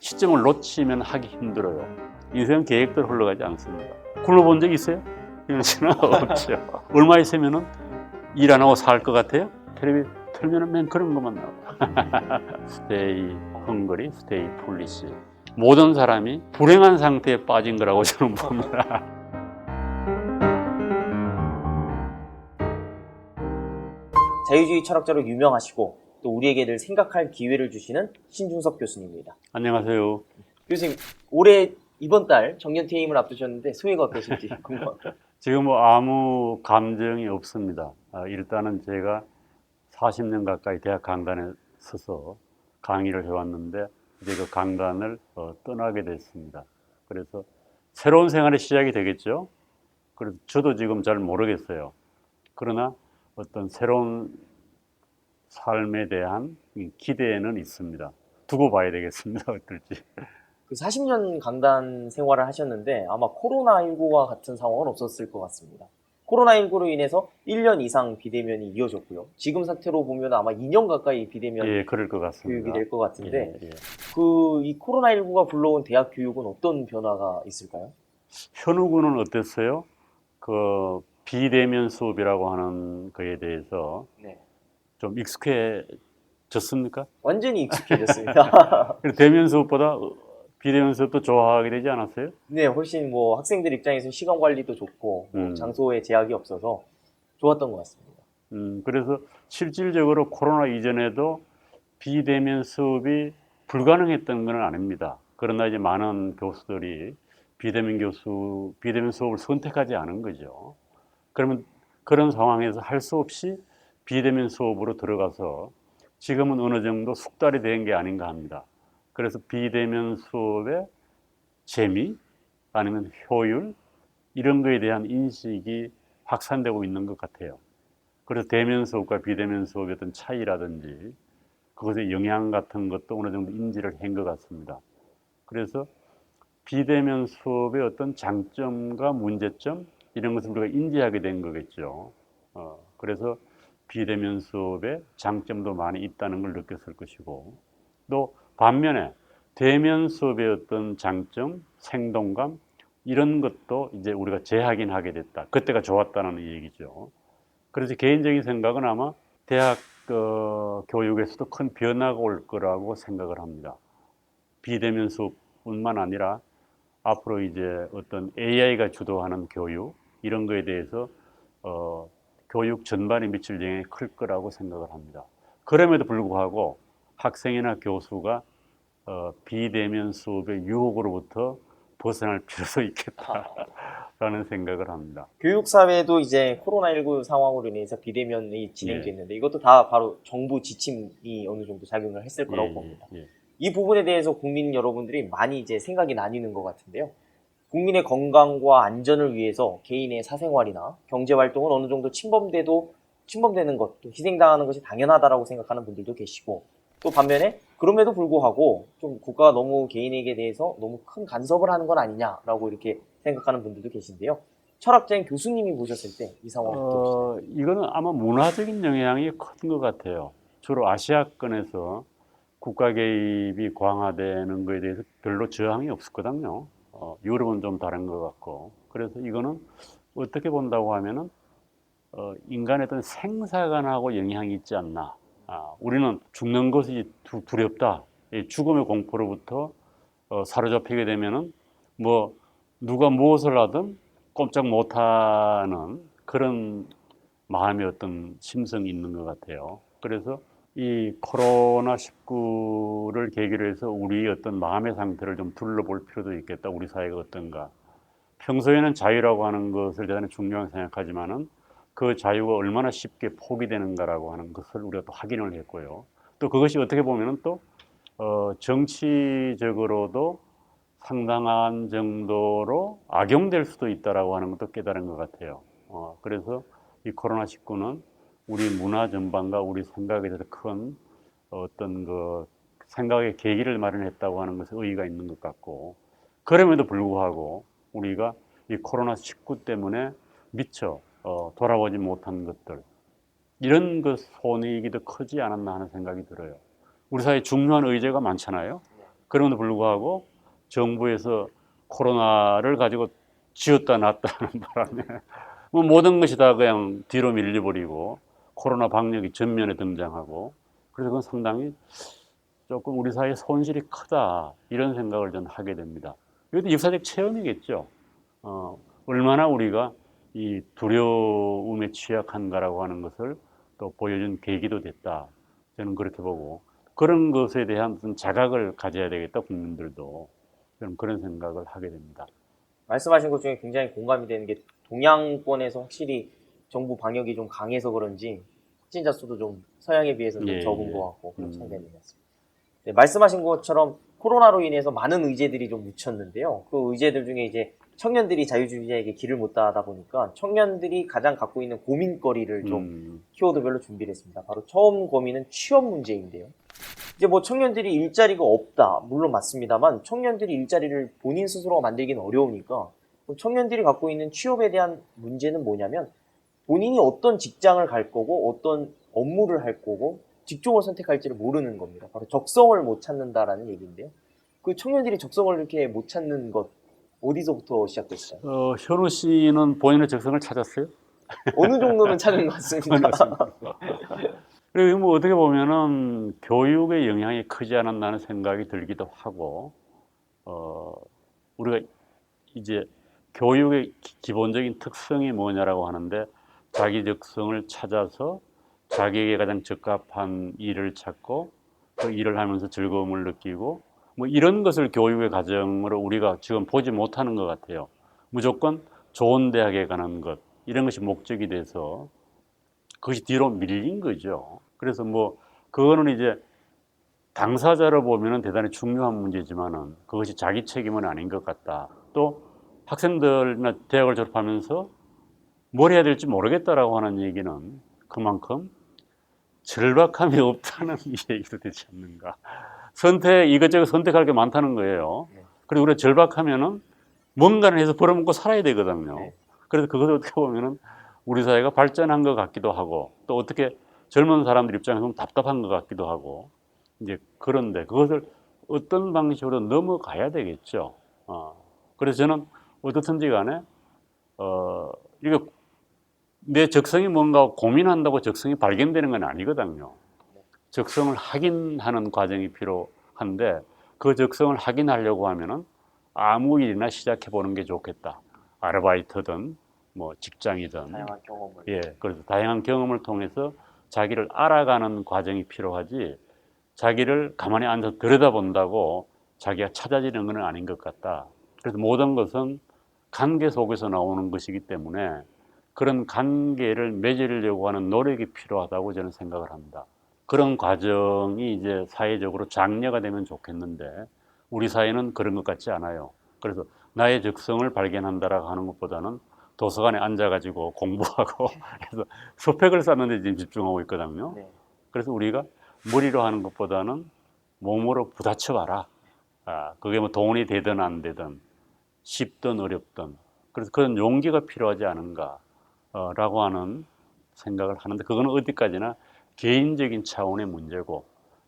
시점을 놓치면 하기 힘들어요. 인생은 계획대로 흘러가지 않습니다. 굴러본 적 있어요? 이런 시는 없죠. 얼마 있으면은 일 안 하고 살 것 같아요? 텔레비 틀면은 맨 그런 것만 나와. Stay hungry, stay foolish. 모든 사람이 불행한 상태에 빠진 거라고 저는 봅니다. 자유주의 철학자로 유명하시고 또 우리에게 늘 생각할 기회를 주시는 신중섭 교수님입니다. 안녕하세요. 교수님, 올해 이번 달 정년 퇴임을 앞두셨는데 소회가 어떠신지 궁금합니다. 지금 뭐 아무 감정이 없습니다. 일단은 제가 40년 가까이 대학 강단에 서서 강의를 해왔는데 이제 그 강단을 떠나게 됐습니다. 그래서 새로운 생활의 시작이 되겠죠. 그래서 저도 지금 잘 모르겠어요. 그러나 어떤 새로운 삶에 대한 기대는 있습니다. 두고 봐야 되겠습니다. 어떨지. 그 40년 강단 생활을 하셨는데 아마 코로나19와 같은 상황은 없었을 것 같습니다. 코로나19로 인해서 1년 이상 비대면이 이어졌고요. 지금 사태로 보면 아마 2년 가까이 비대면 예, 그럴 것 같습니다. 교육이 될 것 같은데 예, 예. 이 코로나19가 불러온 대학 교육은 어떤 변화가 있을까요? 현우군은 어땠어요? 그 비대면 수업이라고 하는 거에 대해서 네, 좀 익숙해졌습니까? 완전히 익숙해졌습니다. 그래서 대면 수업보다 비대면 수업도 좋아하게 되지 않았어요? 네, 훨씬 뭐 학생들 입장에서 시간 관리도 좋고 뭐 장소에 제약이 없어서 좋았던 것 같습니다. 그래서 실질적으로 코로나 이전에도 비대면 수업이 불가능했던 건 아닙니다. 그러나 이제 많은 교수들이 비대면 수업을 선택하지 않은 거죠. 그러면 그런 상황에서 할 수 없이 비대면 수업으로 들어가서 지금은 어느 정도 숙달이 된 게 아닌가 합니다. 그래서 비대면 수업의 재미 아니면 효율 이런 거에 대한 인식이 확산되고 있는 것 같아요. 그래서 대면 수업과 비대면 수업의 어떤 차이라든지 그것의 영향 같은 것도 어느 정도 인지를 한 것 같습니다. 그래서 비대면 수업의 어떤 장점과 문제점 이런 것을 우리가 인지하게 된 거겠죠. 그래서 비대면 수업의 장점도 많이 있다는 걸 느꼈을 것이고 또 반면에 대면 수업의 어떤 장점, 생동감 이런 것도 이제 우리가 재확인하게 됐다. 그때가 좋았다는 얘기죠. 그래서 개인적인 생각은 아마 대학 교육에서도 큰 변화가 올 거라고 생각을 합니다. 비대면 수업뿐만 아니라 앞으로 이제 어떤 AI가 주도하는 교육 이런 거에 대해서 교육 전반에 미칠 영향이 클 거라고 생각을 합니다. 그럼에도 불구하고 학생이나 교수가 비대면 수업의 유혹으로부터 벗어날 필요도 있겠다라는 생각을 합니다. 교육사회도 이제 코로나19 상황으로 인해서 비대면이 진행됐는데 이것도 다 바로 정부 지침이 어느 정도 작용을 했을 거라고 봅니다. 이 부분에 대해서 국민 여러분들이 많이 이제 생각이 나뉘는 것 같은데요. 국민의 건강과 안전을 위해서 개인의 사생활이나 경제활동은 어느 정도 침범되는 것, 또 희생당하는 것이 당연하다라고 생각하는 분들도 계시고 또 반면에 그럼에도 불구하고 좀 국가가 너무 개인에게 대해서 너무 큰 간섭을 하는 건 아니냐라고 이렇게 생각하는 분들도 계신데요. 철학자인 교수님이 보셨을 때 이 상황 어떻게 보시나요? 이거는 아마 문화적인 영향이 큰 것 같아요. 주로 아시아권에서 국가 개입이 강화되는 것에 대해서 별로 저항이 없었거든요. 유럽은 좀 다른 것 같고. 그래서 이거는 어떻게 본다고 하면은 인간의 어떤 생사관하고 영향이 있지 않나. 우리는 죽는 것이 두렵다. 이 죽음의 공포로부터 사로잡히게 되면은 뭐 누가 무엇을 하든 꼼짝 못하는 그런 마음의 어떤 심성이 있는 것 같아요. 그래서 이 코로나19를 계기로 해서 우리의 어떤 마음의 상태를 좀 둘러볼 필요도 있겠다. 우리 사회가 어떤가. 평소에는 자유라고 하는 것을 대단히 중요하게 생각하지만은 그 자유가 얼마나 쉽게 포기되는가라고 하는 것을 우리가 또 확인을 했고요. 또 그것이 어떻게 보면은 또 정치적으로도 상당한 정도로 악용될 수도 있다라고 하는 것도 깨달은 것 같아요. 그래서 이 코로나19는 우리 문화 전반과 우리 생각에 대해서 큰 어떤 그 생각의 계기를 마련했다고 하는 것에 의의가 있는 것 같고 그럼에도 불구하고 우리가 이 코로나19 때문에 미처 돌아보지 못한 것들 이런 것 손해이기도 크지 않았나 하는 생각이 들어요. 우리 사회에 중요한 의제가 많잖아요. 그럼에도 불구하고 정부에서 코로나를 가지고 쥐었다 놨다 하는 바람에 뭐 모든 것이 다 그냥 뒤로 밀려버리고 코로나 방역이 전면에 등장하고 그래서 그건 상당히 조금 우리 사회의 손실이 크다 이런 생각을 저는 하게 됩니다. 이것도 역사적 체험이겠죠. 얼마나 우리가 이 두려움에 취약한가라고 하는 것을 또 보여준 계기도 됐다. 저는 그렇게 보고 그런 것에 대한 무슨 자각을 가져야 되겠다 국민들도 저는 그런 생각을 하게 됩니다. 말씀하신 것 중에 굉장히 공감이 되는 게 동양권에서 확실히 정부 방역이 좀 강해서 그런지 확진자 수도 좀 서양에 비해서는 좀 예, 적은 예. 것 같고 그런 차이가 있는 것 같습니다. 네, 말씀하신 것처럼 코로나로 인해서 많은 의제들이 좀 묻혔는데요. 그 의제들 중에 이제 청년들이 자유주의자에게 길을 못 닫다 보니까 청년들이 가장 갖고 있는 고민거리를 좀 키워드별로 준비를 했습니다. 바로 처음 고민은 취업 문제인데요. 이제 뭐 청년들이 일자리가 없다. 물론 맞습니다만 청년들이 일자리를 본인 스스로가 만들기는 어려우니까 청년들이 갖고 있는 취업에 대한 문제는 뭐냐면 본인이 어떤 직장을 갈 거고 어떤 업무를 할 거고 직종을 선택할지를 모르는 겁니다. 바로 적성을 못 찾는다라는 얘기인데요. 그 청년들이 적성을 이렇게 못 찾는 것 어디서부터 시작됐어요? 현우 씨는 본인의 적성을 찾았어요? 어느 정도는 찾은 것 같습니다. 그리고 뭐 어떻게 보면은 교육의 영향이 크지 않았나는 생각이 들기도 하고, 우리가 이제 교육의 기본적인 특성이 뭐냐라고 하는데 자기 적성을 찾아서 자기에게 가장 적합한 일을 찾고 그 일을 하면서 즐거움을 느끼고 뭐 이런 것을 교육의 과정으로 우리가 지금 보지 못하는 것 같아요. 무조건 좋은 대학에 가는 것 이런 것이 목적이 돼서 그것이 뒤로 밀린 거죠. 그래서 뭐 그거는 이제 당사자로 보면은 대단히 중요한 문제지만은 그것이 자기 책임은 아닌 것 같다. 또 학생들이나 대학을 졸업하면서 뭘 해야 될지 모르겠다라고 하는 얘기는 그만큼 절박함이 없다는 얘기도 되지 않는가. 이것저것 선택할 게 많다는 거예요. 그리고 우리가 절박하면은 뭔가를 해서 벌어먹고 살아야 되거든요. 네. 그래서 그것을 어떻게 보면은 우리 사회가 발전한 것 같기도 하고 또 어떻게 젊은 사람들 입장에서는 답답한 것 같기도 하고 이제 그런데 그것을 어떤 방식으로 넘어가야 되겠죠. 그래서 저는 어떻든지 간에 이게 내 적성이 뭔가 고민한다고 적성이 발견되는 건 아니거든요. 적성을 확인하는 과정이 필요한데 그 적성을 확인하려고 하면은 아무 일이나 시작해 보는 게 좋겠다. 아르바이트든 뭐 직장이든 다양한 경험을. 예, 그래서 다양한 경험을 통해서 자기를 알아가는 과정이 필요하지 자기를 가만히 앉아서 들여다본다고 자기가 찾아지는 건 아닌 것 같다. 그래서 모든 것은 관계 속에서 나오는 것이기 때문에 그런 관계를 맺으려고 하는 노력이 필요하다고 저는 생각을 합니다. 그런 과정이 이제 사회적으로 장려가 되면 좋겠는데 우리 사회는 그런 것 같지 않아요. 그래서 나의 적성을 발견한다라고 하는 것보다는 도서관에 앉아가지고 공부하고 그래서 스펙을 쌓는 데 지금 집중하고 있거든요. 네. 그래서 우리가 머리로 하는 것보다는 몸으로 부딪혀봐라. 그게 뭐 돈이 되든 안 되든 쉽든 어렵든 그래서 그런 용기가 필요하지 않은가라고 하는 생각을 하는데 그거는 어디까지나 개인적인 차원의 문제고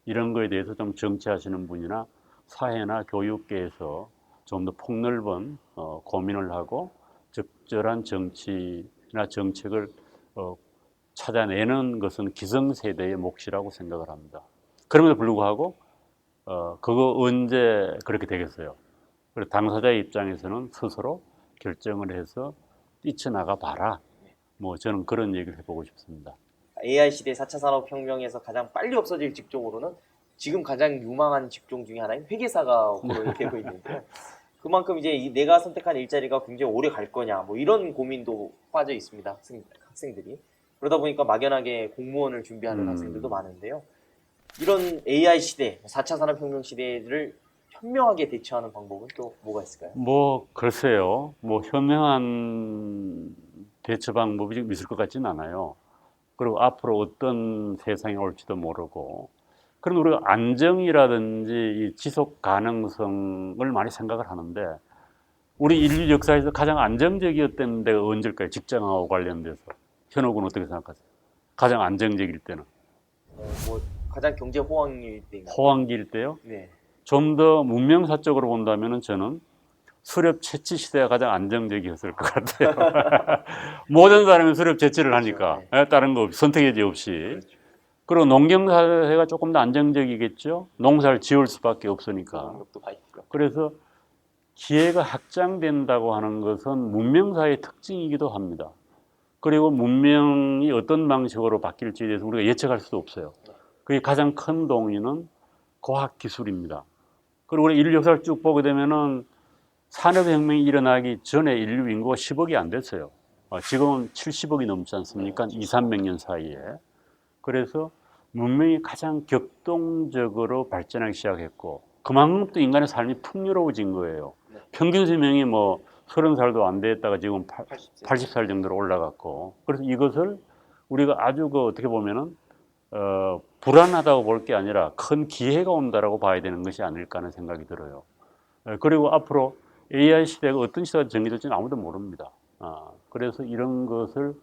이런 거에 대해서 좀 정치하시는 분이나 사회나 교육계에서 좀 더 폭넓은 고민을 하고 적절한 정치나 정책을 찾아내는 것은 기성세대의 몫이라고 생각을 합니다. 그럼에도 불구하고 그거 언제 그렇게 되겠어요? 그리고 당사자의 입장에서는 스스로 결정을 해서 뛰쳐나가 봐라. 뭐 저는 그런 얘기를 해보고 싶습니다. AI 시대 4차 산업혁명에서 가장 빨리 없어질 직종으로는 지금 가장 유망한 직종 중에 하나인 회계사가 거론이 되고 있는데요. 그만큼 이제 내가 선택한 일자리가 굉장히 오래 갈 거냐, 뭐 이런 고민도 빠져 있습니다. 학생들이. 그러다 보니까 막연하게 공무원을 준비하는 학생들도 많은데요. 이런 AI 시대, 4차 산업혁명 시대를 현명하게 대처하는 방법은 또 뭐가 있을까요? 뭐 글쎄요. 뭐 현명한 대처 방법이 지금 있을 것 같지는 않아요. 그리고 앞으로 어떤 세상이 올지도 모르고 그럼 우리가 안정이라든지 이 지속 가능성을 많이 생각을 하는데 우리 인류 역사에서 가장 안정적이었던 데가 언제일까요? 직장하고 관련돼서. 현옥은 어떻게 생각하세요? 가장 안정적일 때는? 뭐 가장 경제 호황일 때인가요? 호황기일 때요? 네. 좀 더 문명사적으로 본다면은 저는 수렵 채취 시대가 가장 안정적이었을 것 같아요. 모든 사람이 수렵 채취를 하니까 다른 거 선택의 여지 없이. 그렇죠. 그리고 농경사회가 조금 더 안정적이겠죠. 농사를 지을 수밖에 없으니까. 노동력도 밝고. 그래서 기회가 확장된다고 하는 것은 문명사회의 특징이기도 합니다. 그리고 문명이 어떤 방식으로 바뀔지에 대해서 우리가 예측할 수도 없어요. 그게 가장 큰 동인은 과학기술입니다. 그리고 우리 인류 역사를 쭉 보게 되면은 산업혁명이 일어나기 전에 인류 인구가 10억이 안 됐어요. 지금은 70억이 넘지 않습니까? 2, 300년 사이에. 그래서 문명이 가장 격동적으로 발전하기 시작했고 그만큼 또 인간의 삶이 풍요로워진 거예요. 평균 수명이 뭐 30살도 안 됐다가 지금 80살 정도로 올라갔고 그래서 이것을 우리가 아주 어떻게 보면은 불안하다고 볼 게 아니라 큰 기회가 온다라고 봐야 되는 것이 아닐까 하는 생각이 들어요. 그리고 앞으로 AI 시대가 어떤 시대가 정해질지는 아무도 모릅니다. 그래서 이런 것을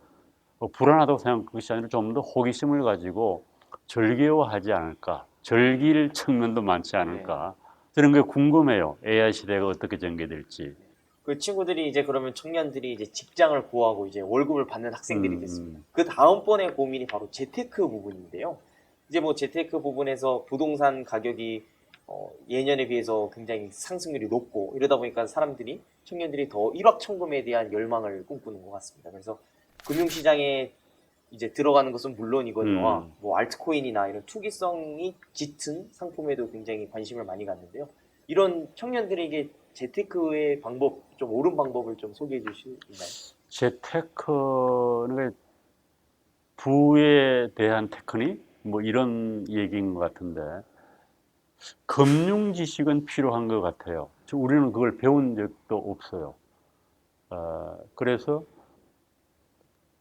불안하다고 생각한 것이 아니라 좀 더 호기심을 가지고 절개화하지 않을까. 즐길 측면도 많지 않을까. 저는 그게 궁금해요. AI 시대가 어떻게 전개될지. 그 친구들이 이제 그러면 청년들이 이제 직장을 구하고 이제 월급을 받는 학생들이 됐습니다. 그 다음번에 고민이 바로 재테크 부분인데요. 이제 뭐 재테크 부분에서 부동산 가격이 예년에 비해서 굉장히 상승률이 높고 이러다 보니까 청년들이 더 일확천금에 대한 열망을 꿈꾸는 것 같습니다. 그래서 금융시장에 이제 들어가는 것은 물론이거니와 뭐 알트코인이나 이런 투기성이 짙은 상품에도 굉장히 관심을 많이 갖는데요. 이런 청년들에게 재테크의 방법, 좀 옳은 방법을 좀 소개해 주실 수 있나요? 재테크는 부에 대한 테크닉? 뭐 이런 얘기인 것 같은데 금융 지식은 필요한 것 같아요. 우리는 그걸 배운 적도 없어요. 그래서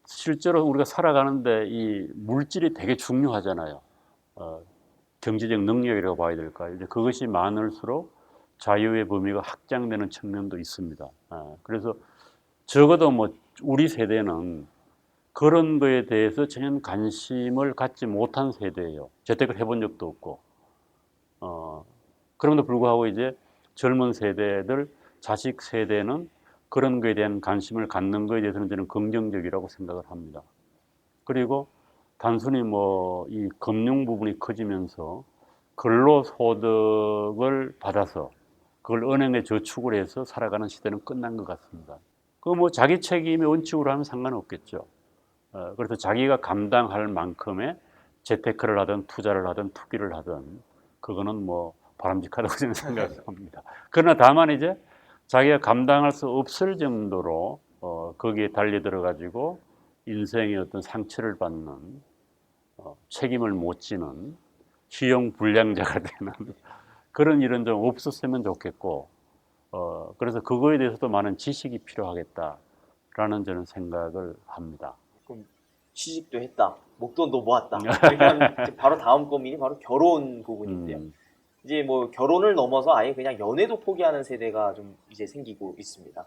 실제로 우리가 살아가는데 이 물질이 되게 중요하잖아요. 경제적 능력이라고 봐야 될까요? 이제 그것이 많을수록 자유의 범위가 확장되는 측면도 있습니다. 그래서 적어도 뭐 우리 세대는 그런 거에 대해서 전혀 관심을 갖지 못한 세대예요. 재테크를 해본 적도 없고. 그럼에도 불구하고 이제 젊은 세대들, 자식 세대는 그런 거에 대한 관심을 갖는 거에 대해서는 저는 긍정적이라고 생각을 합니다. 그리고 단순히 뭐 이 금융 부분이 커지면서 근로소득을 받아서 그걸 은행에 저축을 해서 살아가는 시대는 끝난 것 같습니다. 그 뭐 자기 책임의 원칙으로 하면 상관없겠죠. 그래서 자기가 감당할 만큼의 재테크를 하든 투자를 하든 투기를 하든 그거는 뭐 바람직하다고 저는 생각합니다. 그러나 다만 이제 자기가 감당할 수 없을 정도로 거기에 달려들어 가지고 인생의 어떤 상처를 받는 책임을 못 지는 희용불량자가 되는 그런 일은 좀 없었으면 좋겠고 그래서 그거에 대해서도 많은 지식이 필요하겠다라는 저는 생각을 합니다. 그럼 취직도 했다, 목돈도 모았다. 이렇게 하면 이제 바로 다음 고민이 바로 결혼 부분인데요. 이제 뭐 결혼을 넘어서 아예 그냥 연애도 포기하는 세대가 좀 이제 생기고 있습니다.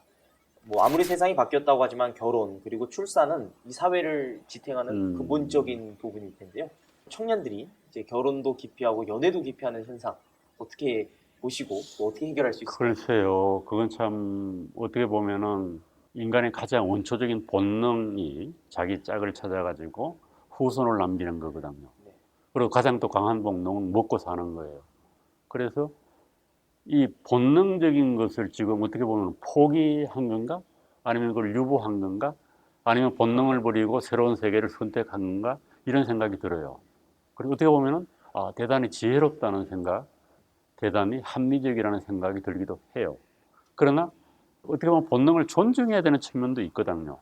뭐 아무리 세상이 바뀌었다고 하지만 결혼 그리고 출산은 이 사회를 지탱하는 근본적인 부분일 텐데요. 청년들이 이제 결혼도 기피하고 연애도 기피하는 현상 어떻게 보시고 또 어떻게 해결할 수 있을까요? 글쎄요, 그건 참 어떻게 보면은 인간의 가장 원초적인 본능이 자기 짝을 찾아가지고 후손을 남기는 거거든요. 그리고 가장 또 강한 본능은 먹고 사는 거예요. 그래서 이 본능적인 것을 지금 어떻게 보면 포기한 건가? 아니면 그걸 유보한 건가? 아니면 본능을 버리고 새로운 세계를 선택한 건가? 이런 생각이 들어요. 그리고 어떻게 보면은 대단히 지혜롭다는 생각, 대단히 합리적이라는 생각이 들기도 해요. 그러나 어떻게 보면 본능을 존중해야 되는 측면도 있거든요.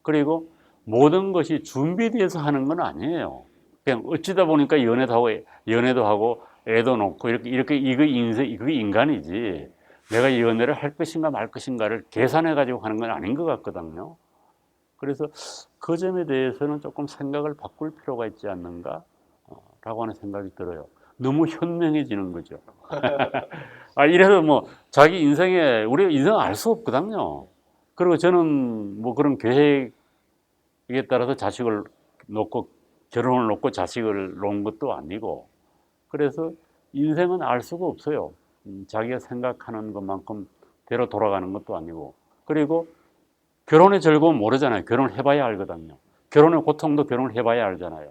그리고 모든 것이 준비돼서 하는 건 아니에요. 그냥 어찌다 보니까 연애도 하고 애도 놓고 이렇게 이거 인생, 그게 인간이지. 내가 연애를 할 것인가 말 것인가를 계산해 가지고 하는 건 아닌 것 같거든요. 그래서 그 점에 대해서는 조금 생각을 바꿀 필요가 있지 않는가 라고 하는 생각이 들어요. 너무 현명해지는 거죠. 이래서 뭐 자기 인생에 우리가 인생을 알 수 없거든요. 그리고 저는 뭐 그런 계획에 따라서 자식을 놓고 결혼을 놓고 자식을 놓은 것도 아니고 그래서 인생은 알 수가 없어요. 자기가 생각하는 것만큼 대로 돌아가는 것도 아니고. 그리고 결혼의 즐거움 모르잖아요. 결혼을 해봐야 알거든요. 결혼의 고통도 결혼을 해봐야 알잖아요.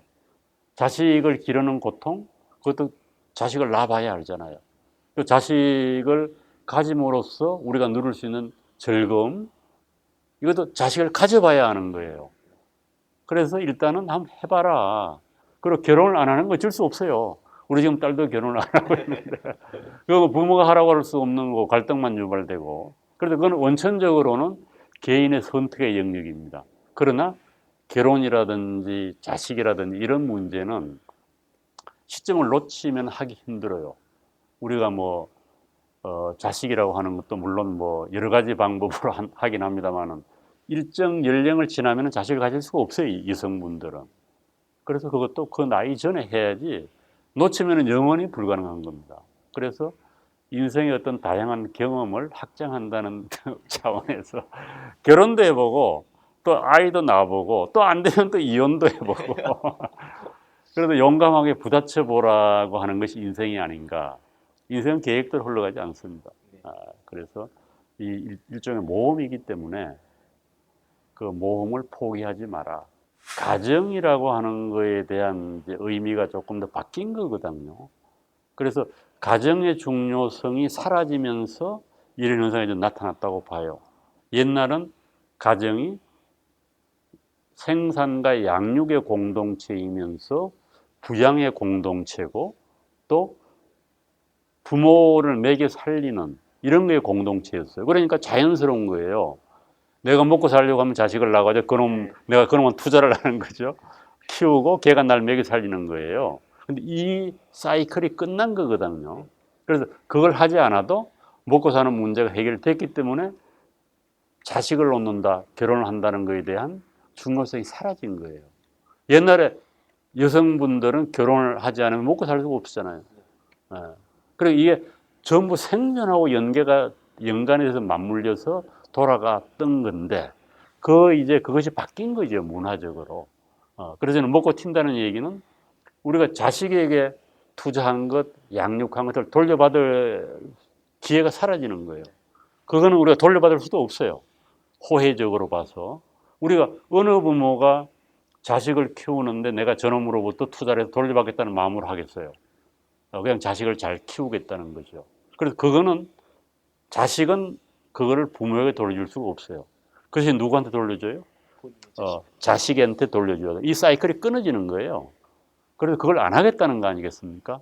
자식을 기르는 고통, 그것도 자식을 낳아봐야 알잖아요. 그 자식을 가짐으로써 우리가 누릴 수 있는 즐거움, 이것도 자식을 가져봐야 하는 거예요. 그래서 일단은 한번 해봐라. 그리고 결혼을 안 하는 거 어쩔 수 없어요. 우리 지금 딸도 결혼을 안 하고 있는데. 그거 부모가 하라고 할 수 없는 거, 갈등만 유발되고. 그래서 그건 원천적으로는 개인의 선택의 영역입니다. 그러나 결혼이라든지 자식이라든지 이런 문제는 시점을 놓치면 하기 힘들어요. 우리가 뭐 자식이라고 하는 것도 물론 뭐 여러 가지 방법으로 하긴 합니다만은 일정 연령을 지나면 자식을 가질 수가 없어요, 여성분들은. 그래서 그것도 그 나이 전에 해야지 놓치면 영원히 불가능한 겁니다. 그래서 인생의 어떤 다양한 경험을 확장한다는 차원에서 결혼도 해보고 또 아이도 낳아보고 또 안 되면 또 이혼도 해보고 그래도 용감하게 부딪혀 보라고 하는 것이 인생이 아닌가. 인생은 계획대로 흘러가지 않습니다. 그래서 이 일종의 모험이기 때문에 그 모험을 포기하지 마라. 가정이라고 하는 거에 대한 이제 의미가 조금 더 바뀐 거거든요. 그래서 가정의 중요성이 사라지면서 이런 현상이 좀 나타났다고 봐요. 옛날은 가정이 생산과 양육의 공동체이면서 부양의 공동체고 또 부모를 먹여 살리는 이런 게 공동체였어요. 그러니까 자연스러운 거예요. 내가 먹고 살려고 하면 자식을 낳아가지고 그놈, 내가 그놈은 투자를 하는 거죠. 키우고 걔가 날 먹여 살리는 거예요. 근데 이 사이클이 끝난 거거든요. 그래서 그걸 하지 않아도 먹고 사는 문제가 해결됐기 때문에 자식을 놓는다, 결혼을 한다는 것에 대한 중요성이 사라진 거예요. 옛날에 여성분들은 결혼을 하지 않으면 먹고 살 수가 없잖아요. 그리고 이게 전부 생존하고 연관이 돼서 맞물려서 돌아갔던 건데, 이제 그것이 바뀐 거죠, 문화적으로. 그래서 저는 먹고 튄다는 얘기는 우리가 자식에게 투자한 것, 양육한 것을 돌려받을 기회가 사라지는 거예요. 그거는 우리가 돌려받을 수도 없어요. 호혜적으로 봐서. 우리가 어느 부모가 자식을 키우는데 내가 저놈으로부터 투자를 해서 돌려받겠다는 마음으로 하겠어요. 그냥 자식을 잘 키우겠다는 거죠. 그래서 그거는 자식은 그거를 부모에게 돌려줄 수가 없어요. 그래서 누구한테 돌려줘요? 자식한테 돌려줘야 돼요. 이 사이클이 끊어지는 거예요. 그래서 그걸 안 하겠다는 거 아니겠습니까?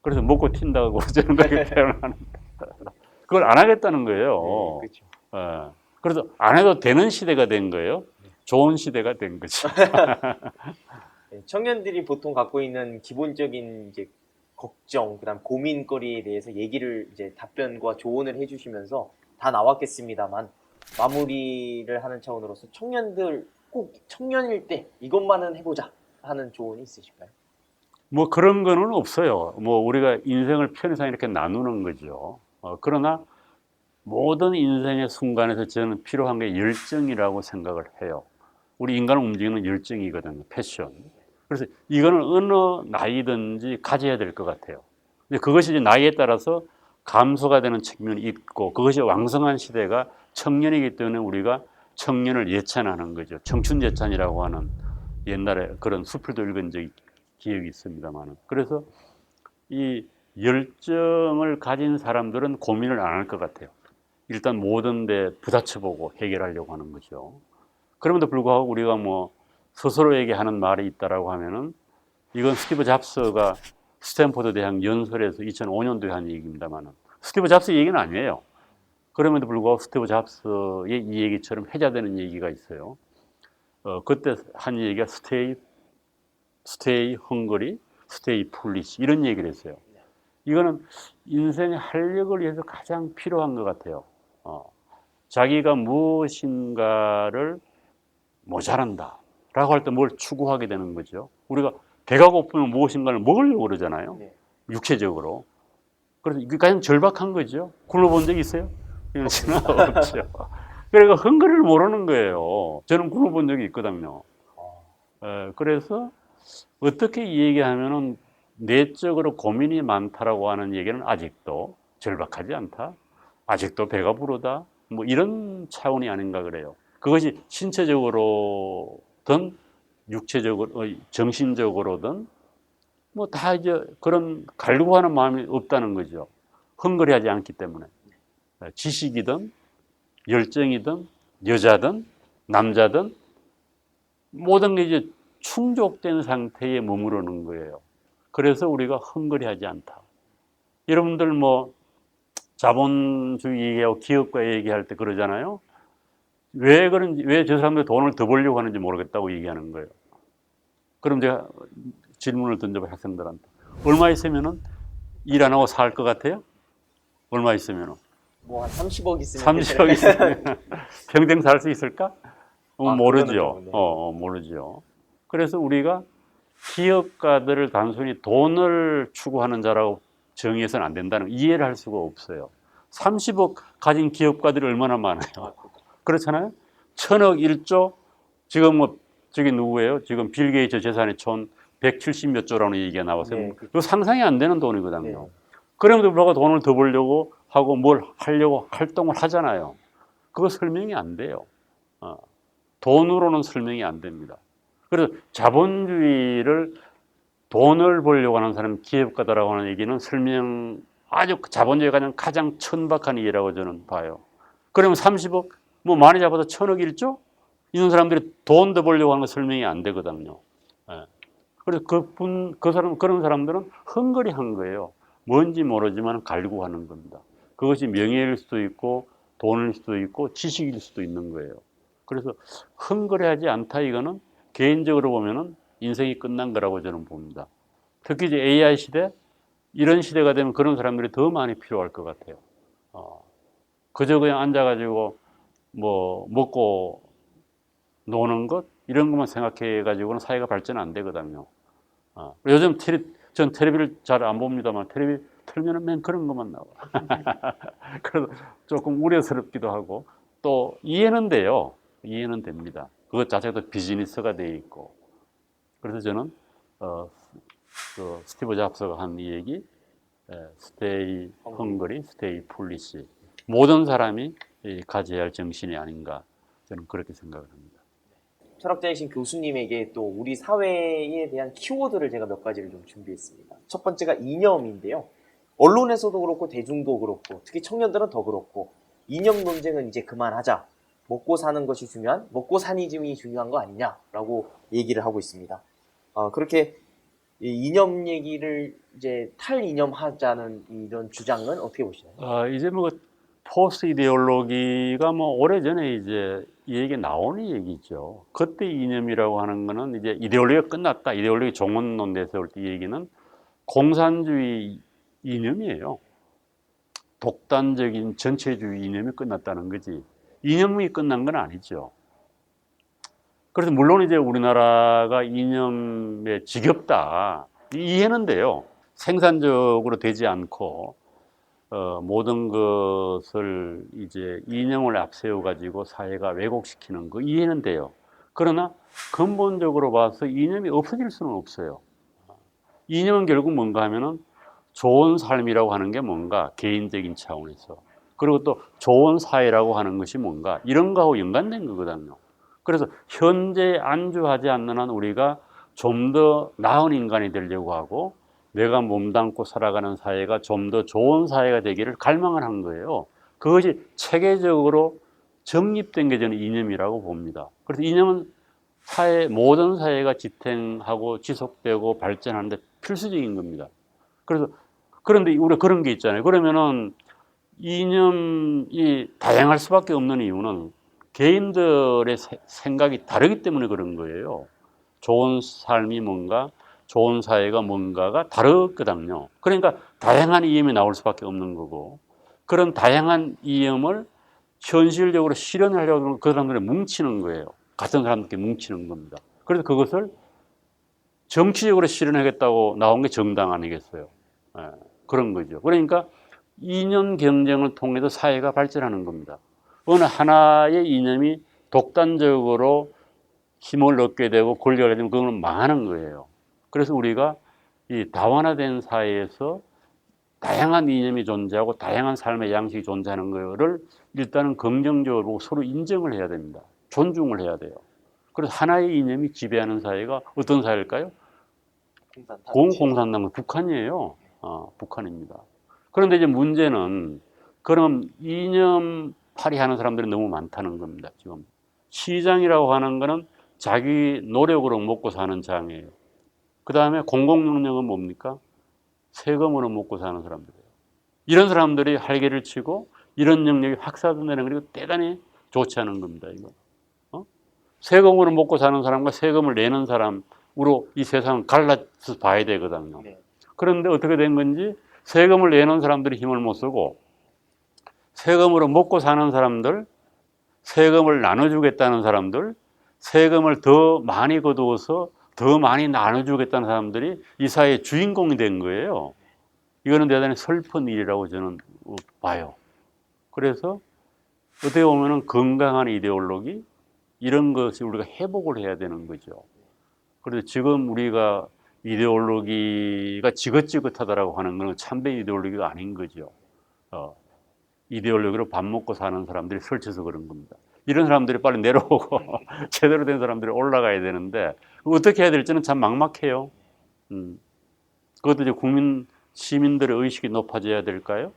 그래서 먹고 튄다고 저는 그렇게 표현하는 그걸 안 하겠다는 거예요. 네, 그렇죠. 그래서 안 해도 되는 시대가 된 거예요. 좋은 시대가 된 거죠. 청년들이 보통 갖고 있는 기본적인 이제 걱정, 그다음 고민거리에 대해서 얘기를 이제 답변과 조언을 해주시면서 다 나왔겠습니다만 마무리를 하는 차원으로서 청년들 꼭 청년일 때 이것만은 해보자 하는 조언이 있으실까요? 뭐 그런 거는 없어요. 뭐 우리가 인생을 편의상 이렇게 나누는 거죠. 그러나 모든 인생의 순간에서 저는 필요한 게 열정이라고 생각을 해요. 우리 인간을 움직이는 열정이거든요. 패션. 그래서 이거는 어느 나이든지 가져야 될 것 같아요. 근데 그것이 이제 나이에 따라서 감소가 되는 측면이 있고 그것이 왕성한 시대가 청년이기 때문에 우리가 청년을 예찬하는 거죠. 청춘 예찬이라고 하는 옛날에 그런 수필도 읽은 기억이 있습니다만. 그래서 이 열정을 가진 사람들은 고민을 안 할 것 같아요. 일단 모든 데 부딪혀보고 해결하려고 하는 거죠. 그럼에도 불구하고 우리가 뭐 스스로에게 하는 말이 있다라고 하면은 이건 스티브 잡스가 스탠포드 대학 연설에서 2005년도에 한 얘기입니다만은 스티브 잡스 얘기는 아니에요. 그럼에도 불구하고 스티브 잡스의 이 얘기처럼 해자되는 얘기가 있어요. 그때 한 얘기가 stay hungry, stay foolish 이런 얘기를 했어요. 이거는 인생의 활력을 위해서 가장 필요한 것 같아요. 자기가 무엇인가를 모자란다 라고 할 때 뭘 추구하게 되는 거죠. 우리가 배가 고프면 무엇인가를 먹으려고 그러잖아요. 육체적으로. 그래서 이게 가장 절박한 거죠. 굶어본 적 있어요? 이런 생각 없죠. 그러니까 헝그리를 모르는 거예요. 저는 굶어본 적이 있거든요. 그래서 어떻게 얘기하면은 내적으로 고민이 많다라고 하는 얘기는 아직도 절박하지 않다. 아직도 배가 부르다. 뭐 이런 차원이 아닌가 그래요. 그것이 신체적으로든 육체적으로, 정신적으로든 뭐 다 이제 그런 갈구하는 마음이 없다는 거죠. 헝그리하지 않기 때문에. 지식이든 열정이든 여자든 남자든 모든 게 이제 충족된 상태에 머무르는 거예요. 그래서 우리가 헝그리하지 않다. 여러분들 뭐 자본주의 얘기하고 기업가 얘기할 때 그러잖아요. 왜 그런지, 왜 저 사람들이 돈을 더 벌려고 하는지 모르겠다고 얘기하는 거예요. 그럼 제가 질문을 던져봐, 학생들한테. 얼마 있으면은 일 안 하고 살 것 같아요? 얼마 있으면은? 뭐 한 30억 있으면 30억 있으면 평생 살 수 있을까? 모르죠. 그거는 네. 모르죠. 그래서 우리가 기업가들을 단순히 돈을 추구하는 자라고 정의해서는 안 된다는 이해를 할 수가 없어요. 30억 가진 기업가들이 얼마나 많아요. 그렇잖아요. 1000억 1조 지금 뭐 저기 누구예요? 지금 빌 게이츠 재산이 총 170 몇 조라는 얘기가 나왔어요. 네, 그거 상상이 안 되는 돈이거든요. 네. 그럼에도 불구하고 돈을 더 벌려고 하고 뭘 하려고 활동을 하잖아요. 그거 설명이 안 돼요. 돈으로는 설명이 안 됩니다. 그래서 자본주의를 돈을 벌려고 하는 사람 기업가다라고 하는 얘기는 아주 자본주의가 가장 천박한 이해라고 저는 봐요. 그러면 30억, 뭐 많이 잡아도 1000억 1조? 이런 사람들이 돈 더 벌려고 하는 거 설명이 안 되거든요. 그래서 그런 사람들은 헝그리한 거예요. 뭔지 모르지만 갈구하는 겁니다. 그것이 명예일 수도 있고 돈일 수도 있고 지식일 수도 있는 거예요. 그래서 헝그리하지 않다 이거는 개인적으로 보면은 인생이 끝난 거라고 저는 봅니다. 특히 이제 AI 시대 이런 시대가 되면 그런 사람들이 더 많이 필요할 것 같아요. 그저 그냥 앉아가지고 뭐 먹고 노는 것 이런 것만 생각해 가지고는 사회가 발전 안 되거든요. 요즘 전 텔레비를 잘 안 봅니다만 텔레비 틀면은 맨 그런 것만 나와. 그래서 조금 우려스럽기도 하고 또 이해는 돼요. 이해는 됩니다. 그것 자체도 비즈니스가 돼 있고. 그래서 저는 그 스티브 잡스가 한 이 얘기, 스테이 헝그리, 스테이 폴리시. 모든 사람이 가져야 할 정신이 아닌가 저는 그렇게 생각을 합니다. 철학자이신 교수님에게 또 우리 사회에 대한 키워드를 제가 몇 가지를 좀 준비했습니다. 첫 번째가 이념인데요. 언론에서도 그렇고 대중도 그렇고 특히 청년들은 더 그렇고 이념 논쟁은 이제 그만하자. 먹고 사는 것이 중요한 먹고 사니즘이 중요한 거 아니냐라고 얘기를 하고 있습니다. 그렇게 이념 얘기를 이제 탈이념하자는 이런 주장은 어떻게 보시나요? 이제 뭐 포스트 이데올로기가 뭐 오래전에 이제 이 얘기 나오는 얘기죠. 그때 이념이라고 하는 거는 이제 이데올로기가 끝났다. 이데올로기 종언론 내세울 때 이 얘기는 공산주의 이념이에요. 독단적인 전체주의 이념이 끝났다는 거지. 이념이 끝난 건 아니죠. 그래서 물론 이제 우리나라가 이념에 지겹다. 이해는 돼요. 생산적으로 되지 않고 모든 것을 이제 이념을 앞세워 가지고 사회가 왜곡시키는 거 이해는 돼요. 그러나 근본적으로 봐서 이념이 없어질 수는 없어요. 이념은 결국 뭔가 하면은 좋은 삶이라고 하는 게 뭔가 개인적인 차원에서 그리고 또 좋은 사회라고 하는 것이 뭔가 이런 거하고 연관된 거거든요. 그래서 현재에 안주하지 않는 한 우리가 좀 더 나은 인간이 되려고 하고 내가 몸담고 살아가는 사회가 좀 더 좋은 사회가 되기를 갈망을 한 거예요. 그것이 체계적으로 정립된 게 저는 이념이라고 봅니다. 그래서 이념은 모든 사회가 지탱하고 지속되고 발전하는데 필수적인 겁니다. 그런데 우리가 그런 게 있잖아요. 그러면은 이념이 다양할 수밖에 없는 이유는 개인들의 생각이 다르기 때문에 그런 거예요. 좋은 삶이 뭔가, 좋은 사회가 뭔가가 다르거든요. 그러니까 다양한 이념이 나올 수밖에 없는 거고, 그런 다양한 이념을 현실적으로 실현하려고 하면 그 사람들이 뭉치는 거예요. 같은 사람들끼리 뭉치는 겁니다. 그래서 그것을 정치적으로 실현하겠다고 나온 게 정당 아니겠어요. 그런 거죠. 그러니까 이념 경쟁을 통해서 사회가 발전하는 겁니다. 어느 하나의 이념이 독단적으로 힘을 얻게 되고 권력을 얻게 되면 그거는 망하는 거예요. 그래서 우리가 이 다원화된 사회에서 다양한 이념이 존재하고 다양한 삶의 양식이 존재하는 거를 일단은 긍정적으로 보고 서로 인정을 해야 됩니다. 존중을 해야 돼요. 그래서 하나의 이념이 지배하는 사회가 어떤 사회일까요? 공산당, 북한이에요. 북한입니다. 그런데 이제 문제는 그럼 이념팔이 하는 사람들이 너무 많다는 겁니다. 지금 시장이라고 하는 거는 자기 노력으로 먹고 사는 장이에요. 그 다음에 공공능력은 뭡니까? 세금으로 먹고 사는 사람들이에요. 이런 사람들이 활개를 치고 이런 영역이 확산되는 거 대단히 좋지 않은 겁니다. 이거. 세금으로 먹고 사는 사람과 세금을 내는 사람으로 이 세상을 갈라서 봐야 되거든요. 네. 그런데 어떻게 된 건지 세금을 내는 사람들이 힘을 못 쓰고 세금으로 먹고 사는 사람들, 세금을 나눠주겠다는 사람들, 세금을 더 많이 거두어서 더 많이 나눠주겠다는 사람들이 이 사회의 주인공이 된 거예요. 이거는 대단히 슬픈 일이라고 저는 봐요. 그래서 어떻게 보면 건강한 이데올로기 이런 것이 우리가 회복을 해야 되는 거죠. 그래서 지금 우리가 이데올로기가 지긋지긋하다라고 하는 것은 참된 이데올로기가 아닌 거죠. 이데올로기로 밥 먹고 사는 사람들이 설쳐서 그런 겁니다. 이런 사람들이 빨리 내려오고 제대로 된 사람들이 올라가야 되는데 어떻게 해야 될지는 참 막막해요. 그것도 이제 시민들의 의식이 높아져야 될까요?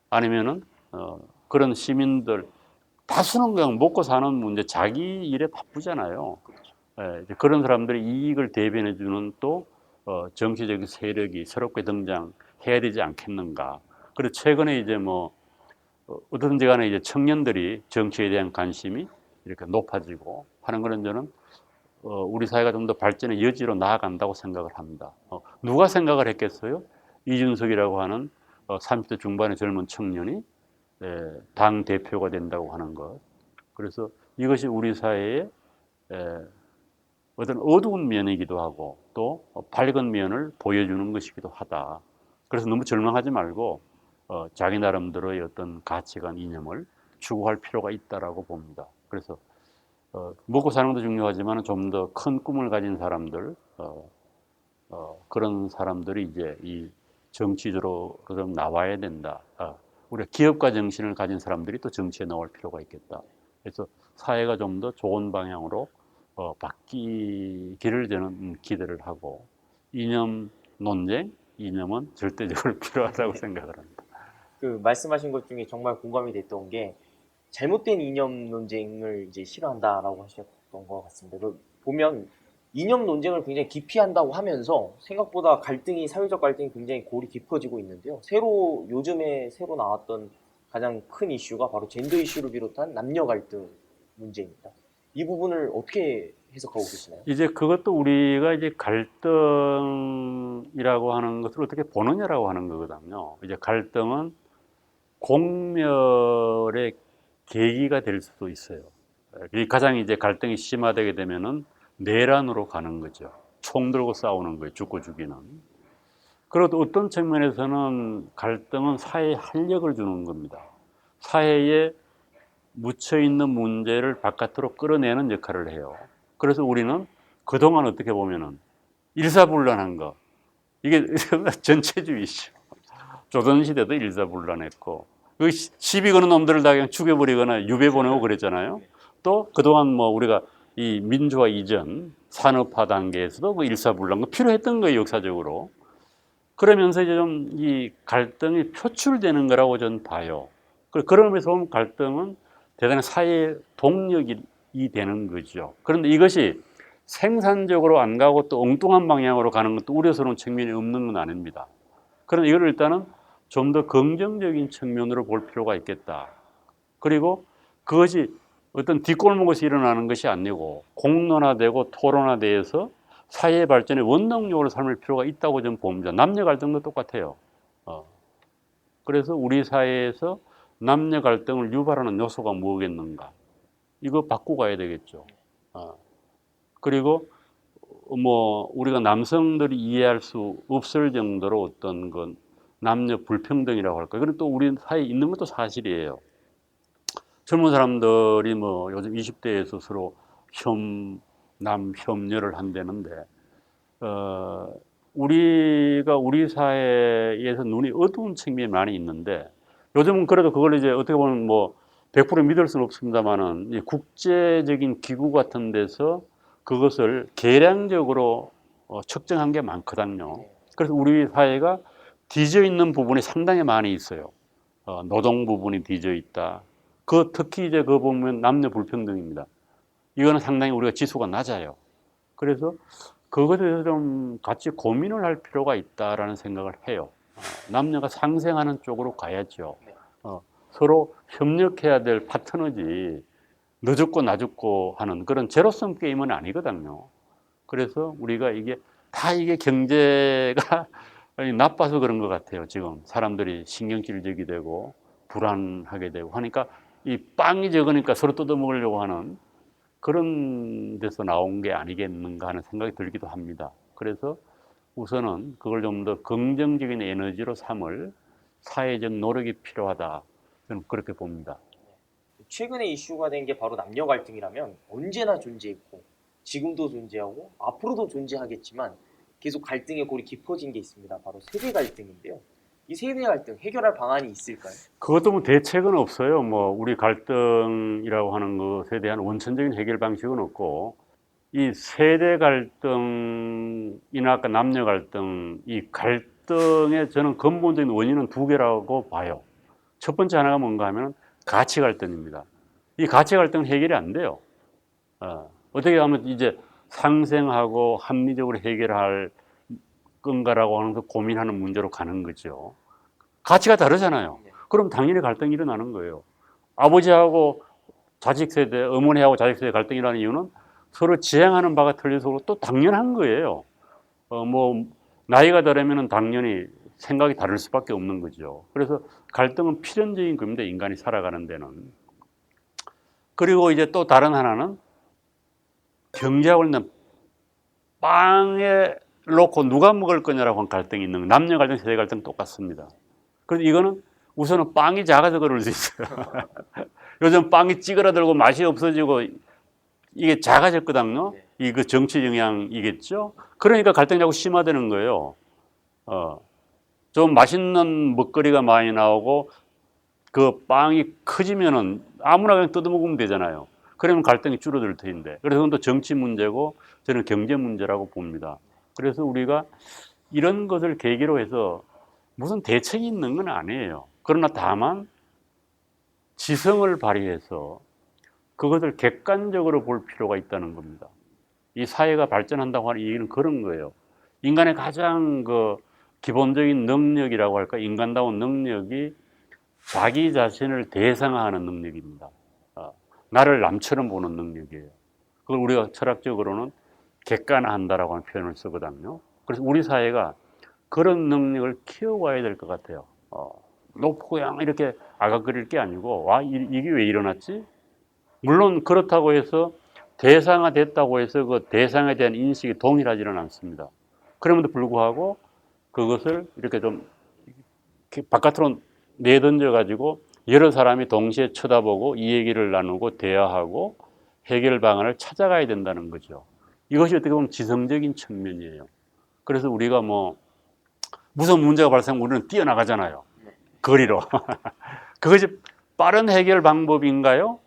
아니면은 그런 시민들 다수는 그냥 먹고 사는 문제, 자기 일에 바쁘잖아요. 예, 그런 사람들이 이익을 대변해 주는 또 정치적인 세력이 새롭게 등장해야 되지 않겠는가. 그리고 최근에 이제 뭐 어떤지 간에 이제 청년들이 정치에 대한 관심이 이렇게 높아지고 하는 거는 저는 우리 사회가 좀 더 발전의 여지로 나아간다고 생각을 합니다. 누가 생각을 했겠어요? 이준석이라고 하는 30대 중반의 젊은 청년이 당 대표가 된다고 하는 것. 그래서 이것이 우리 사회의 어떤 어두운 면이기도 하고 또 밝은 면을 보여주는 것이기도 하다. 그래서 너무 절망하지 말고 자기 나름대로의 어떤 가치관, 이념을 추구할 필요가 있다라고 봅니다. 그래서 먹고 사는 것도 중요하지만 좀 더 큰 꿈을 가진 사람들, 그런 사람들이 이제 이 정치적으로 좀 나와야 된다. 우리가 기업가 정신을 가진 사람들이 또 정치에 나올 필요가 있겠다. 그래서 사회가 좀 더 좋은 방향으로 바뀌기를 저는 기대를 하고 이념 논쟁, 이념은 절대적으로 필요하다고 생각을 합니다. 그 말씀하신 것 중에 정말 공감이 됐던 게 잘못된 이념 논쟁을 이제 싫어한다라고 하셨던 것 같습니다. 보면 이념 논쟁을 굉장히 기피한다고 하면서 생각보다 사회적 갈등이 굉장히 골이 깊어지고 있는데요. 요즘에 새로 나왔던 가장 큰 이슈가 바로 젠더 이슈를 비롯한 남녀 갈등 문제입니다. 이 부분을 어떻게 해석하고 계시나요? 이제 그것도 우리가 이제 갈등이라고 하는 것을 어떻게 보느냐라고 하는 거거든요. 이제 갈등은 공멸의 계기가 될 수도 있어요. 가장 이제 갈등이 심화되게 되면은 내란으로 가는 거죠. 총 들고 싸우는 거예요. 죽고 죽이는. 그래도 어떤 측면에서는 갈등은 사회에 활력을 주는 겁니다. 사회에 묻혀 있는 문제를 바깥으로 끌어내는 역할을 해요. 그래서 우리는 그동안 어떻게 보면은 일사불란한 거, 이게 전체주의죠. 조선시대도 일사불란했고, 그 시비 거는 놈들을 다 그냥 죽여버리거나 유배 보내고 그랬잖아요. 또 그동안 뭐 우리가 이 민주화 이전 산업화 단계에서도 그 일사불란 거 필요했던 거예요, 역사적으로. 그러면서 이제 좀 이 갈등이 표출되는 거라고 저는 봐요. 그러면서 보면 갈등은 대단히 사회의 동력이 되는 거죠. 그런데 이것이 생산적으로 안 가고 또 엉뚱한 방향으로 가는 것도 우려스러운 측면이 없는 건 아닙니다. 그런데 이걸 일단은 좀 더 긍정적인 측면으로 볼 필요가 있겠다. 그리고 그것이 어떤 뒷골목에서 일어나는 것이 아니고 공론화되고 토론화돼서 사회 발전의 원동력으로 삼을 필요가 있다고 저는 봅니다. 남녀 갈등도 똑같아요. 그래서 우리 사회에서 남녀 갈등을 유발하는 요소가 뭐겠는가? 이거 바꾸고 가야 되겠죠. 그리고 뭐 우리가 남성들이 이해할 수 없을 정도로 어떤 건 남녀 불평등이라고 할까요? 그리고 또 우리 사회에 있는 것도 사실이에요. 젊은 사람들이 뭐 요즘 20대에서 서로 협남, 협녀를 한다는데 우리가 우리 사회에서 눈이 어두운 측면이 많이 있는데 요즘은 그래도 그걸 이제 어떻게 보면 뭐 100% 믿을 수는 없습니다만은 이 국제적인 기구 같은 데서 그것을 계량적으로 측정한 게 많거든요. 그래서 우리 사회가 뒤져 있는 부분이 상당히 많이 있어요. 노동 부분이 뒤져 있다. 그 특히 이제 그 보면 남녀 불평등입니다. 이거는 상당히 우리가 지수가 낮아요. 그래서 그것에 대해서 좀 같이 고민을 할 필요가 있다라는 생각을 해요. 남녀가 상생하는 쪽으로 가야죠. 서로 협력해야 될 파트너지 너 죽고 나 죽고 하는 그런 제로섬 게임은 아니거든요. 그래서 우리가 이게 경제가 나빠서 그런 것 같아요. 지금 사람들이 신경질적이 되고 불안하게 되고 하니까 이 빵이 적으니까 서로 뜯어먹으려고 하는 그런 데서 나온 게 아니겠는가 하는 생각이 들기도 합니다. 그래서 우선은 그걸 좀 더 긍정적인 에너지로 삼을 사회적 노력이 필요하다. 저는 그렇게 봅니다. 최근에 이슈가 된 게 바로 남녀 갈등이라면 언제나 존재했고 지금도 존재하고 앞으로도 존재하겠지만 계속 갈등의 골이 깊어진 게 있습니다. 바로 세대 갈등인데요. 이 세대 갈등 해결할 방안이 있을까요? 그것도 뭐 대책은 없어요. 뭐 우리 갈등이라고 하는 것에 대한 원천적인 해결 방식은 없고 이 세대 갈등이나 아까 남녀 갈등, 이 갈등의 저는 근본적인 원인은 두 개라고 봐요. 첫 번째 하나가 뭔가 하면 가치 갈등입니다. 이 가치 갈등은 해결이 안 돼요. 어떻게 하면 이제 상생하고 합리적으로 해결할 건가라고 하면서 고민하는 문제로 가는 거죠. 가치가 다르잖아요. 그럼 당연히 갈등이 일어나는 거예요. 아버지하고 자식 세대, 어머니하고 자식 세대 갈등이 일어나는 이유는 서로 지향하는 바가 틀려서 또 당연한 거예요. 뭐 나이가 들으면 당연히 생각이 다를 수밖에 없는 거죠. 그래서 갈등은 필연적인 겁니다. 인간이 살아가는 데는. 그리고 이제 또 다른 하나는 경제하고 있는 빵에 놓고 누가 먹을 거냐라고 하는 갈등이 있는 거예요. 남녀 갈등, 세대 갈등 똑같습니다. 그래서 이거는 우선은 빵이 작아서 그럴 수 있어요. 요즘 빵이 찌그러들고 맛이 없어지고 이게 작아졌거든요. 이거 정치 영향이겠죠. 그러니까 갈등이 자꾸 심화되는 거예요. 좀 맛있는 먹거리가 많이 나오고 그 빵이 커지면은 아무나 그냥 뜯어먹으면 되잖아요. 그러면 갈등이 줄어들 텐데. 그래서 그건 또 정치 문제고 저는 경제 문제라고 봅니다. 그래서 우리가 이런 것을 계기로 해서 무슨 대책이 있는 건 아니에요. 그러나 다만 지성을 발휘해서 그것을 객관적으로 볼 필요가 있다는 겁니다. 이 사회가 발전한다고 하는 얘기는 그런 거예요. 인간의 가장 기본적인 능력이라고 할까, 인간다운 능력이 자기 자신을 대상화하는 능력입니다. 나를 남처럼 보는 능력이에요. 그걸 우리가 철학적으로는 객관화한다라고 하는 표현을 쓰거든요. 그래서 우리 사회가 그런 능력을 키워가야 될 것 같아요. 놓고 그냥 이렇게 아각거릴 게 아니고, 이게 왜 일어났지? 물론 그렇다고 해서 대상화됐다고 해서 그 대상에 대한 인식이 동일하지는 않습니다. 그럼에도 불구하고 그것을 이렇게 좀 바깥으로 내던져 가지고 여러 사람이 동시에 쳐다보고 이 얘기를 나누고 대화하고 해결 방안을 찾아가야 된다는 거죠. 이것이 어떻게 보면 지성적인 측면이에요. 그래서 우리가 무슨 문제가 발생하면 우리는 뛰어나가잖아요. 거리로. 그것이 빠른 해결 방법인가요?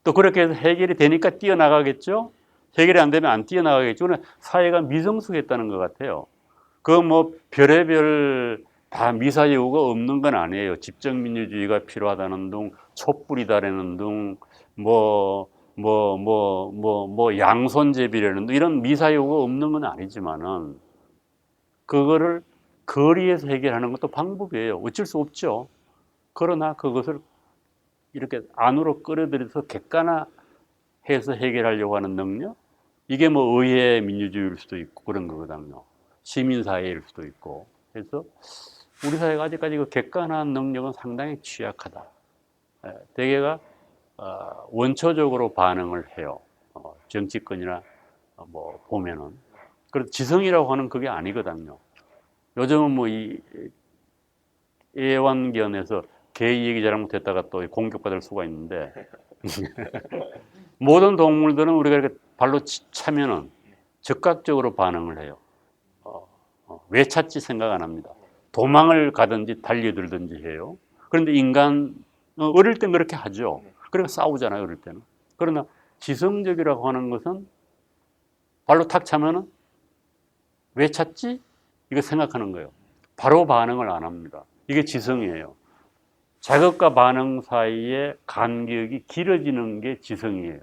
또 그렇게 해서 해결이 되니까 뛰어나가겠죠? 해결이 안 되면 안 뛰어나가겠죠? 사회가 미성숙했다는 것 같아요. 별의별 다 미사여구가 없는 건 아니에요. 집정민주주의가 필요하다는 둥, 촛불이다라는 둥, 양손제비라는 둥, 이런 미사여구가 없는 건 아니지만은, 그거를 거리에서 해결하는 것도 방법이에요. 어쩔 수 없죠. 그러나 그것을 이렇게 안으로 끌어들여서 객관화해서 해결하려고 하는 능력? 이게 의회 민주주의일 수도 있고 그런 거거든요. 시민사회일 수도 있고. 그래서 우리 사회가 아직까지 그 객관화한 능력은 상당히 취약하다. 대개가 원초적으로 반응을 해요. 정치권이나 보면은. 그래서 지성이라고 하는 그게 아니거든요. 요즘은 이 애완견에서 개 얘기 잘못했다가 또 공격받을 수가 있는데 모든 동물들은 우리가 이렇게 발로 차면은 즉각적으로 반응을 해요. 왜 찾지 생각 안 합니다. 도망을 가든지 달려들든지 해요. 그런데 인간 어릴 땐 그렇게 하죠. 그러니까 싸우잖아요, 어릴 때는. 그러나 지성적이라고 하는 것은 발로 탁 차면은 왜 찾지? 이거 생각하는 거예요. 바로 반응을 안 합니다. 이게 지성이에요. 자극과 반응 사이에 간격이 길어지는 게 지성이에요.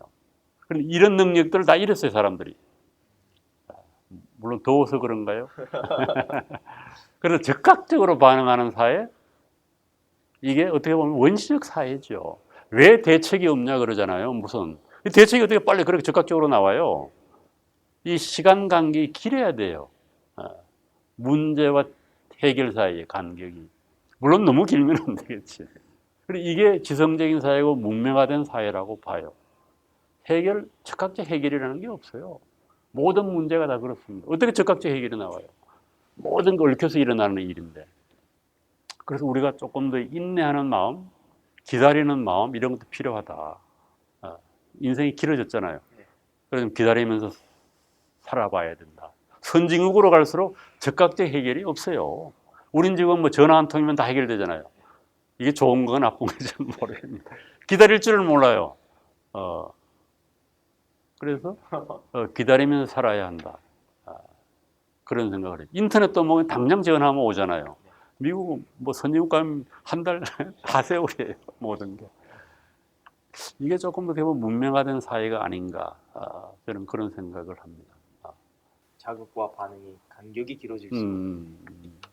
그런데 이런 능력들을 다 잃었어요, 사람들이. 물론 더워서 그런가요? 그래서 즉각적으로 반응하는 사회, 이게 어떻게 보면 원시적 사회죠. 왜 대책이 없냐 그러잖아요. 무슨 대책이 어떻게 빨리 그렇게 즉각적으로 나와요? 이 시간 간격이 길어야 돼요. 문제와 해결 사이의 간격이. 물론 너무 길면 안 되겠지. 그리고 이게 지성적인 사회고 문명화된 사회라고 봐요. 즉각적 해결이라는 게 없어요. 모든 문제가 다 그렇습니다. 어떻게 즉각적 해결이 나와요? 모든 걸 얽혀서 일어나는 일인데. 그래서 우리가 조금 더 인내하는 마음, 기다리는 마음, 이런 것도 필요하다. 인생이 길어졌잖아요. 그래서 기다리면서 살아봐야 된다. 선진국으로 갈수록 즉각적 해결이 없어요. 우린 지금 뭐 전화 한 통이면 다 해결되잖아요. 이게 좋은 건 나쁜 건지 모르겠습니다. 기다릴 줄을 몰라요. 그래서 기다리면서 살아야 한다. 그런 생각을 해요. 인터넷도 뭐 당장 전화하면 오잖아요. 미국은 뭐 선진국 가면 한 달 다 세월이에요. 모든 게. 이게 조금 더 되면 문명화된 사회가 아닌가. 저는 그런 생각을 합니다. 자극과 반응이 간격이 길어질수록.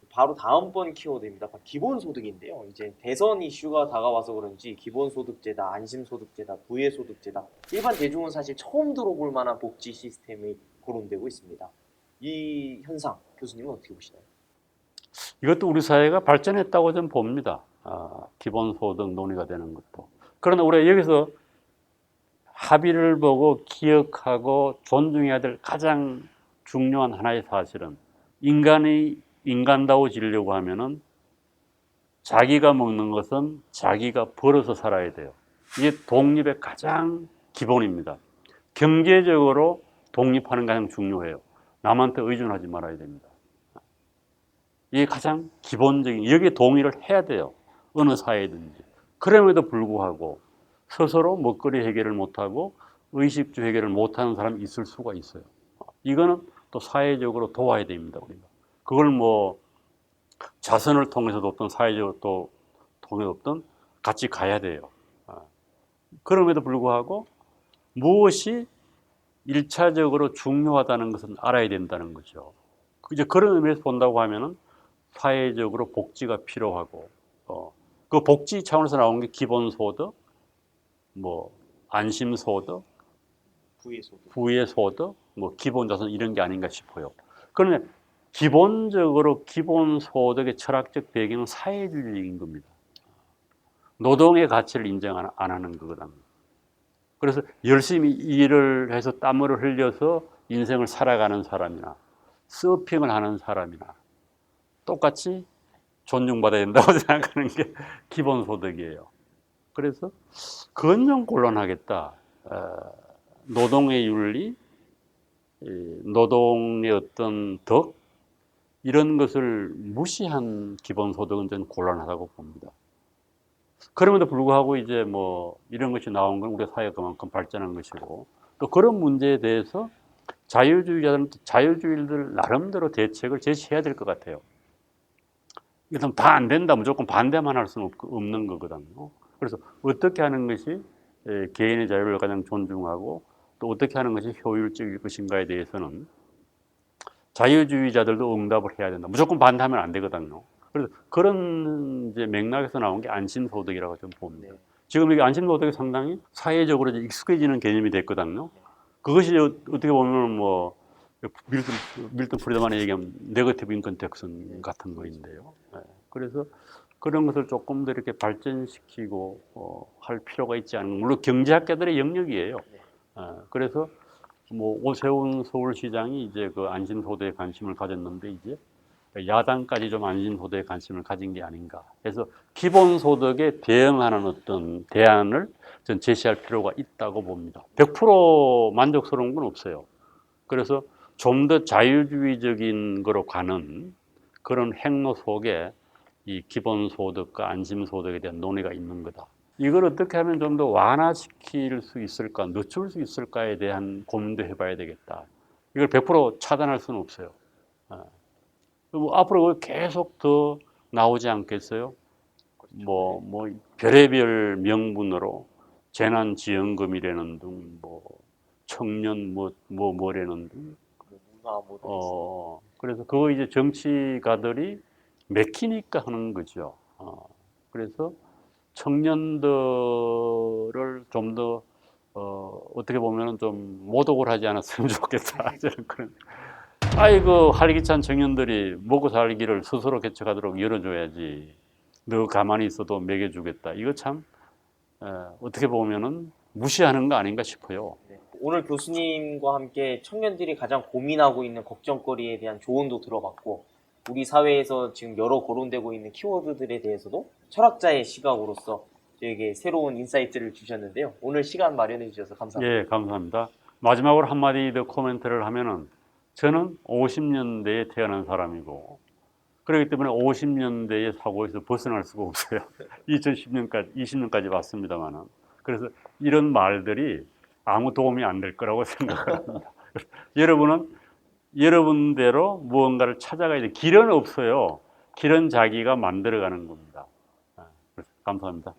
바로 다음번 키워드입니다. 기본소득인데요. 이제 대선 이슈가 다가와서 그런지 기본소득제다, 안심소득제다, 부예소득제다, 일반 대중은 사실 처음 들어볼 만한 복지 시스템이 거론되고 있습니다. 이 현상, 교수님은 어떻게 보시나요? 이것도 우리 사회가 발전했다고 저는 봅니다. 기본소득 논의가 되는 것도. 그러나 우리가 여기서 합의를 보고 기억하고 존중해야 될 가장 중요한 하나의 사실은 인간이 인간다워지려고 하면은 자기가 먹는 것은 자기가 벌어서 살아야 돼요. 이게 독립의 가장 기본입니다. 경제적으로 독립하는 게 가장 중요해요. 남한테 의존하지 말아야 됩니다. 이게 가장 기본적인, 여기에 동의를 해야 돼요. 어느 사회든지. 그럼에도 불구하고 스스로 먹거리 해결을 못하고 의식주 해결을 못하는 사람이 있을 수가 있어요. 이거는 또 사회적으로 도와야 됩니다. 우리가. 그걸 뭐 자선을 통해서도 어떤 사회적으로 또 통해서 어떤 같이 가야 돼요. 그럼에도 불구하고 무엇이 1차적으로 중요하다는 것은 알아야 된다는 거죠. 이제 그런 의미에서 본다고 하면은 사회적으로 복지가 필요하고, 그 복지 차원에서 나온 게 기본소득, 뭐 안심소득, 부예소득, 뭐 기본자산 이런 게 아닌가 싶어요. 그러면 기본적으로 기본소득의 철학적 배경은 사회주의인 겁니다. 노동의 가치를 인정 안 하는 거거든요. 그래서 열심히 일을 해서 땀을 흘려서 인생을 살아가는 사람이나 서핑을 하는 사람이나 똑같이 존중받아야 된다고 생각하는 게 기본소득이에요. 그래서 그건 좀 곤란하겠다. 노동의 윤리, 노동의 어떤 덕, 이런 것을 무시한 기본소득은 저는 곤란하다고 봅니다. 그럼에도 불구하고 이제 뭐 이런 것이 나온 건 우리 사회가 그만큼 발전한 것이고, 또 그런 문제에 대해서 자유주의자들은 자유주의들 나름대로 대책을 제시해야 될 것 같아요. 이건 다 안 된다, 무조건 반대만 할 수는 없는 거거든요. 그래서 어떻게 하는 것이 개인의 자유를 가장 존중하고 또 어떻게 하는 것이 효율적일 것인가에 대해서는 자유주의자들도 응답을 해야 된다. 무조건 반대하면 안 되거든요. 그래서 그런 이제 맥락에서 나온 게 안심소득이라고 좀 봅니다. 지금 이게 안심소득이 상당히 사회적으로 이제 익숙해지는 개념이 됐거든요. 그것이 어떻게 보면 뭐 밀턴 프리드만이 얘기하면 네거티브 인컨 텍슨 같은 거인데요. 그래서 그런 것을 조금 더 이렇게 발전시키고 할 필요가 있지 않은, 물론 경제학자들의 영역이에요. 그래서 뭐 오세훈 서울시장이 이제 그 안심소득에 관심을 가졌는데 이제 야당까지 좀 안심소득에 관심을 가진 게 아닌가. 그래서 기본소득에 대응하는 어떤 대안을 전 제시할 필요가 있다고 봅니다. 100% 만족스러운 건 없어요. 그래서 좀 더 자유주의적인 거로 가는 그런 행로 속에 이 기본소득과 안심소득에 대한 논의가 있는 거다. 이걸 어떻게 하면 좀 더 완화시킬 수 있을까, 늦출 수 있을까에 대한 고민도 해봐야 되겠다. 이걸 100% 차단할 수는 없어요. 뭐 앞으로 계속 더 나오지 않겠어요? 뭐 별의별 명분으로 재난지원금이라는 등, 뭐 청년 뭐라는 등. 문화 뭐 그래서 그거 이제 정치가들이 맥히니까 하는 거죠. 그래서 청년들을 좀 더 어떻게 보면은 좀 모독을 하지 않았으면 좋겠다. 저는 그런. 아이고 활기찬 청년들이 먹고 살기를 스스로 개척하도록 열어줘야지. 너 가만히 있어도 먹여주겠다. 이거 참 어떻게 보면은 무시하는 거 아닌가 싶어요. 네. 오늘 교수님과 함께 청년들이 가장 고민하고 있는 걱정거리에 대한 조언도 들어봤고, 우리 사회에서 지금 여러 거론되고 있는 키워드들에 대해서도 철학자의 시각으로서 저에게 새로운 인사이트를 주셨는데요. 오늘 시간 마련해 주셔서 감사합니다. 예, 감사합니다. 마지막으로 한마디 더 코멘트를 하면은 저는 50년대에 태어난 사람이고 그렇기 때문에 50년대의 사고에서 벗어날 수가 없어요. 2010년까지, 20년까지 봤습니다만은. 그래서 이런 말들이 아무 도움이 안 될 거라고 생각합니다. 여러분은 여러분대로 무언가를 찾아가야 돼. 길은 없어요. 길은 자기가 만들어가는 겁니다. 그래서 감사합니다.